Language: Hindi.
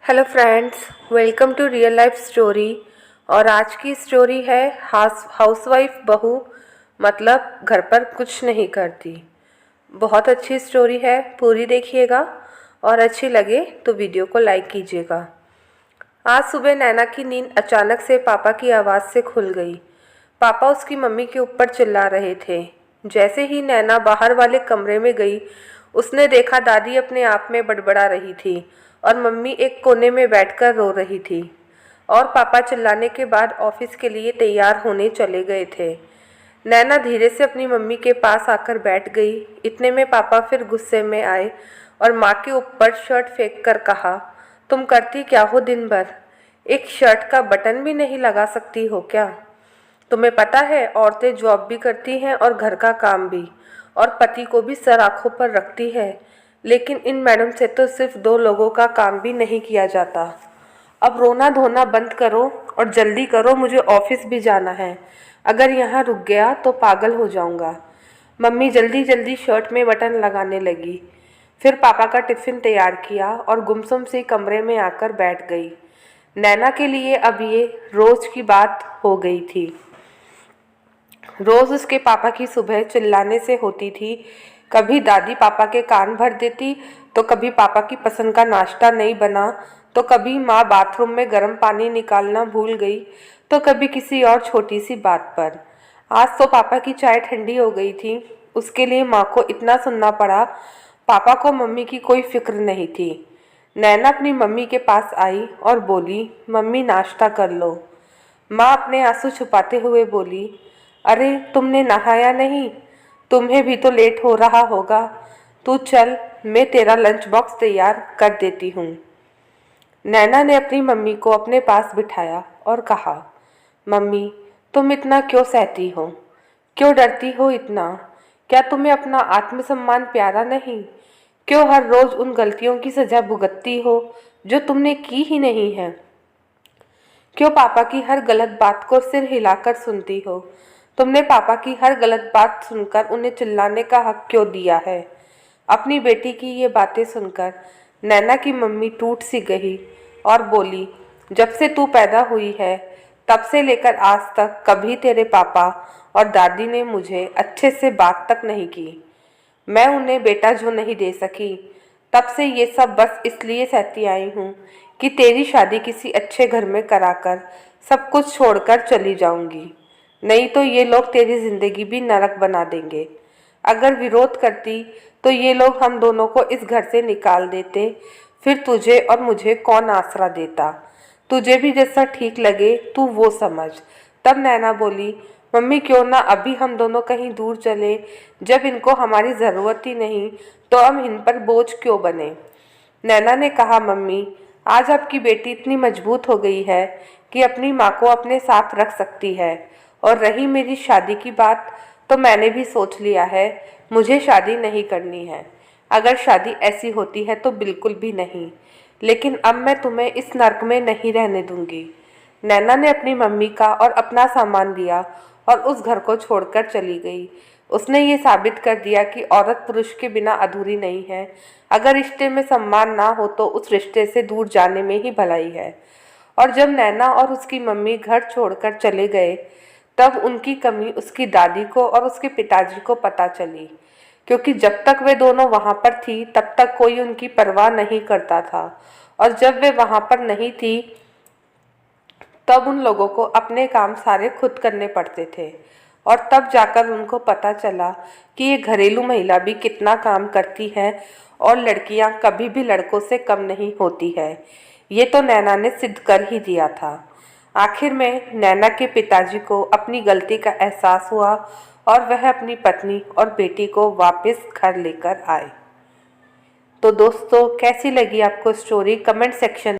Hello friends, welcome to real life story. और आज की स्टोरी है हाउसवाइफ बहू मतलब घर पर कुछ नहीं करती। बहुत अच्छी स्टोरी है, पूरी देखिएगा और अच्छी लगे तो वीडियो को लाइक कीजिएगा। आज सुबह नैना की नींद अचानक से पापा की आवाज़ से खुल गई। पापा उसकी मम्मी के ऊपर चिल्ला रहे थे। जैसे ही नैना बाहर वाले कमरे में गई, उसने देखा दादी अपने आप में बड़बड़ा रही थी और मम्मी एक कोने में बैठकर रो रही थी। और पापा चिल्लाने के बाद ऑफिस के लिए तैयार होने चले गए थे। नैना धीरे से अपनी मम्मी के पास आकर बैठ गई। इतने में पापा फिर गुस्से में आए और माँ के ऊपर शर्ट फेंक कर कहा, तुम करती क्या हो दिन भर? एक शर्ट का बटन भी नहीं लगा सकती हो क्या? तुम्हें पता है औरतें जॉब भी करती हैं और घर का काम भी, और पति को भी सर आंखों पर रखती है, लेकिन इन मैडम से तो सिर्फ 2 लोगों का काम भी नहीं किया जाता। अब रोना धोना बंद करो और जल्दी करो, मुझे ऑफिस भी जाना है। अगर यहाँ रुक गया तो पागल हो जाऊँगा। मम्मी जल्दी जल्दी शर्ट में बटन लगाने लगी। फिर पापा का टिफ़िन तैयार किया और गुमसुम से कमरे में आकर बैठ गई। नैना के लिए अब ये रोज़ की बात हो गई थी। रोज़ उसके पापा की सुबह चिल्लाने से होती थी। कभी दादी पापा के कान भर देती, तो कभी पापा की पसंद का नाश्ता नहीं बना, तो कभी माँ बाथरूम में गर्म पानी निकालना भूल गई, तो कभी किसी और छोटी सी बात पर। आज तो पापा की चाय ठंडी हो गई थी। उसके लिए माँ को इतना सुनना पड़ा। पापा को मम्मी की कोई फिक्र नहीं थी। नैना अपनी मम्मी के पास आई और बोली, मम्मी नाश्ता कर लो। माँ अपने आंसू छुपाते हुए बोली, अरे तुमने नहाया नहीं? तुम्हें भी तो लेट हो रहा होगा। तू चल, मैं तेरा लंच बॉक्स तैयार कर देती हूँ। नैना ने अपनी मम्मी को अपने पास बिठाया और कहा, मम्मी तुम इतना क्यों सहती हो? क्यों डरती हो इतना? क्या तुम्हें अपना आत्मसम्मान प्यारा नहीं? क्यों हर रोज उन गलतियों की सजा भुगतती हो जो तुमने की ही नहीं है? क्यों पापा की हर गलत बात को सिर हिलाकर सुनती हो? तुमने पापा की हर गलत बात सुनकर उन्हें चिल्लाने का हक क्यों दिया है? अपनी बेटी की ये बातें सुनकर नैना की मम्मी टूट सी गई और बोली, जब से तू पैदा हुई है तब से लेकर आज तक कभी तेरे पापा और दादी ने मुझे अच्छे से बात तक नहीं की। मैं उन्हें बेटा जो नहीं दे सकी, तब से ये सब बस इसलिए सहती आई हूँ कि तेरी शादी किसी अच्छे घर में कराकर सब कुछ छोड़कर चली जाऊंगी। नहीं तो ये लोग तेरी जिंदगी भी नरक बना देंगे। अगर विरोध करती तो ये लोग हम दोनों को इस घर से निकाल देते। फिर तुझे और मुझे कौन आसरा देता? तुझे भी जैसा ठीक लगे तू वो समझ। तब नैना बोली, मम्मी क्यों ना अभी हम दोनों कहीं दूर चले। जब इनको हमारी ज़रूरत ही नहीं तो हम इन पर बोझ क्यों बने? नैना ने कहा, मम्मी आज आपकी बेटी इतनी मजबूत हो गई है कि अपनी माँ को अपने साथ रख सकती है। और रही मेरी शादी की बात, तो मैंने भी सोच लिया है, मुझे शादी नहीं करनी है। अगर शादी ऐसी होती है तो बिल्कुल भी नहीं, लेकिन अब मैं तुम्हें इस नर्क में नहीं रहने दूंगी। नैना ने अपनी मम्मी का और अपना सामान दिया और उस घर को छोड़कर चली गई। उसने ये साबित कर दिया कि औरत पुरुष के बिना अधूरी नहीं है। अगर रिश्ते में सम्मान ना हो तो उस रिश्ते से दूर जाने में ही भलाई है। और जब नैना और उसकी मम्मी घर छोड़कर चले गए, तब उनकी कमी उसकी दादी को और उसके पिताजी को पता चली, क्योंकि जब तक वे दोनों वहाँ पर थी तब तक कोई उनकी परवाह नहीं करता था, और जब वे वहाँ पर नहीं थी तब उन लोगों को अपने काम सारे खुद करने पड़ते थे। और तब जाकर उनको पता चला कि ये घरेलू महिला भी कितना काम करती है और लड़कियां कभी भी लड़कों से कम नहीं होती है। ये तो नैना ने सिद्ध कर ही दिया था। आखिर में नैना के पिताजी को अपनी गलती का एहसास हुआ और वह अपनी पत्नी और बेटी को वापस घर लेकर आए। तो दोस्तों, कैसी लगी आपको स्टोरी? Comment section